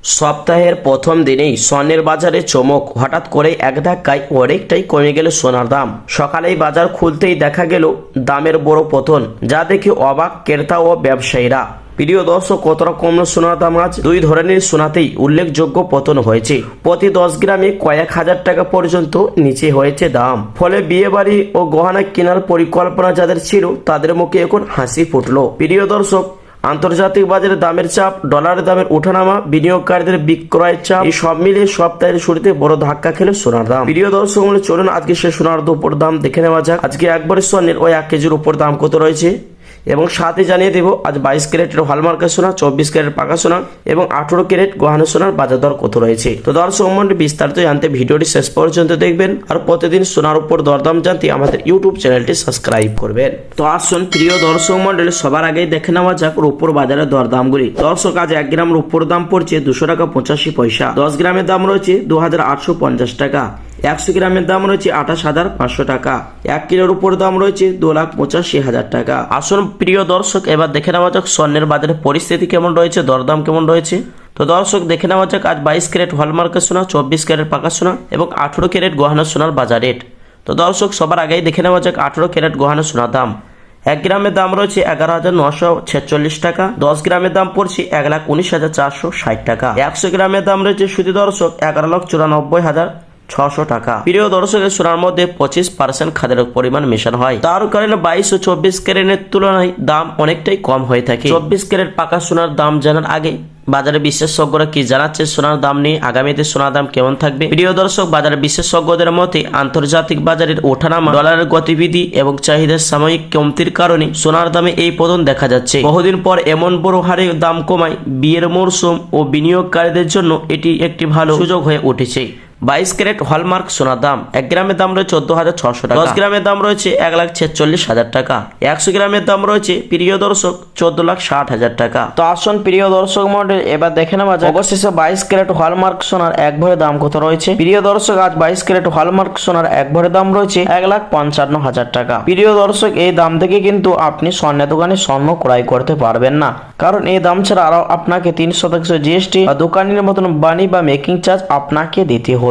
সপ্তাহের প্রথম দিনেই স্বর্ণের বাজারে চমক। হঠাৎ করে এক ধাক্কায় অনেকটাই কমে গেল সোনার দাম। সকালেই বাজার খুলতেই দেখা গেল দামের বড় পতন, যা দেখে অবাক ক্রেতা ও ব্যবসায়ীরা। প্রিয় দর্শক, কতটা কমলো সোনার দাম? আজ দুই ধরনের সোনাতেই উল্লেখযোগ্য পতন হয়েছে। প্রতি 10 গ্রামে কয়েক হাজার টাকা পর্যন্ত নিচে হয়েছে দাম। ফলে বিয়ে বাড়ি ও গহনা কেনার পরিকল্পনা যাদের ছিল, তাদের মুখে এখন হাসি ফুটলো। প্রিয় দর্শক, আন্তর্জাতিক বাজারে দামের চাপ, ডলারের দামের ওঠানামা, বিনিয়োগকারীদের বিক্রয়ের চাপ, এই সব মিলিয়ে সপ্তাহের শুরুতে বড় ধাক্কা খেলো সোনার দাম। প্রিয় দর্শক, চলুন আজকে সে সোনার উপর দাম দেখে নেওয়া যাক। আজকে একবারে স্বর্ণের ওই 1 কেজির উপর দাম কত রয়েছে, এবং সাথে জানিয়ে দেব আজ 22 ক্যারেটের হলমার্কের সোনা, 24 ক্যারেট পাকা সোনা এবং 18 ক্যারেট গহনা সোনার বাজার দর কত রয়েছে। তো দর্শক মণ্ডলী, বিস্তারিত জানতে ভিডিওটি শেষ পর্যন্ত দেখবেন, আর প্রতিদিন সোনার উপর দরদাম জানতে আমাদের ইউটিউব চ্যানেলটি সাবস্ক্রাইব করবেন। তো আসুন প্রিয় দর্শক মণ্ডলী, সবার আগেই দেখে নেওয়া যাক রূপোর বাজারের দরদামগুলি। দর্শক, আজ 1 গ্রাম রূপোর দাম পড়ছে 200 টাকা 85 পয়সা। 10 গ্রামের দাম রয়েছে 2850 টাকা। 100 গ্রামের দাম রয়েছে 28,500 টাকা। 1 কিলোর উপর দাম রয়েছে 2,85,000 টাকা। আসুন প্রিয় দর্শক, এবার দেখে নেওয়া যাক স্বর্ণের বাজারে পরিস্থিতি কেমন রয়েছে, দরদাম কেমন রয়েছে। তো দর্শক, দেখে নেওয়া যাক আজ 22 ক্যারেট হলমার্কের সোনা, 24 ক্যারেট পাকা সোনা এবং 18 ক্যারেট গহনা সোনার বাজার রেট। তো দর্শক, সবার আগেই দেখে নেওয়া যাক 18 ক্যারেট গহনা সোনার দাম। 1 গ্রামের দাম রয়েছে 11,946 টাকা। 10 গ্রামের দাম পড়ছে 1,19,460 টাকা। 100 গ্রামের দাম রয়েছে শুধু দর্শক 11,94,600 টাকা। প্রিয় দর্শকের সোনার মধ্যে 25% খাদের পরিমাণ মেশানো হয়, তার কারণে 22 ও 24 ক্যারেটের তুলনায় দাম অনেকটাই কম হয়ে থাকে। 24 ক্যারেট পাকা সোনার দাম জানার আগে বাজারে বিশেষজ্ঞরা কি জানাচ্ছে সোনার দাম নিয়ে, আগামীতে সোনার দাম কেমন থাকবে। প্রিয় দর্শক, বাজারে বিশেষজ্ঞদের মতে আন্তর্জাতিক বাজারের ওঠানামা, ডলারের গতিবিধি এবং চাহিদার সাময়িক কমতির কারণে সোনার দামে এই পতন দেখা যাচ্ছে। বহুদিন পর এমন বড় হারে দাম কমায় বিয়ের মরশুম ও বিনিয়োগকারীদের জন্য এটি একটি ভালো সুযোগ হয়ে উঠেছে। 22 ক্যারেট হলমার্ক সোনার দাম 1 গ্রামের দাম রয়েছে 14,600 টাকা। 10 গ্রামের দাম রয়েছে 1,46,000 টাকা। 100 গ্রামের দাম রয়েছে প্রিয় দর্শক 14,60,000 টাকা। তো আসুন প্রিয় দর্শক মণ্ডলী, এবার দেখে নেওয়া যাক অবশেষে 22 ক্যারেট হলমার্ক সোনার এক ভরি দাম কত রয়েছে। প্রিয় দর্শক, আজ 22 ক্যারেট হলমার্ক সোনার এক ভরি দাম রয়েছে 1,55,000 টাকা। প্রিয় দর্শক, এই দাম থেকে কিন্তু আপনি স্বর্ণের দোকানে স্বর্ণ ক্রয় করতে পারবেন না, কারণ এই দাম ছাড়া আরো আপনাকে 3% জিএসটি বা দোকানের মতন বানি বা মেকিং চার্জ আপনাকে দিতে হবে।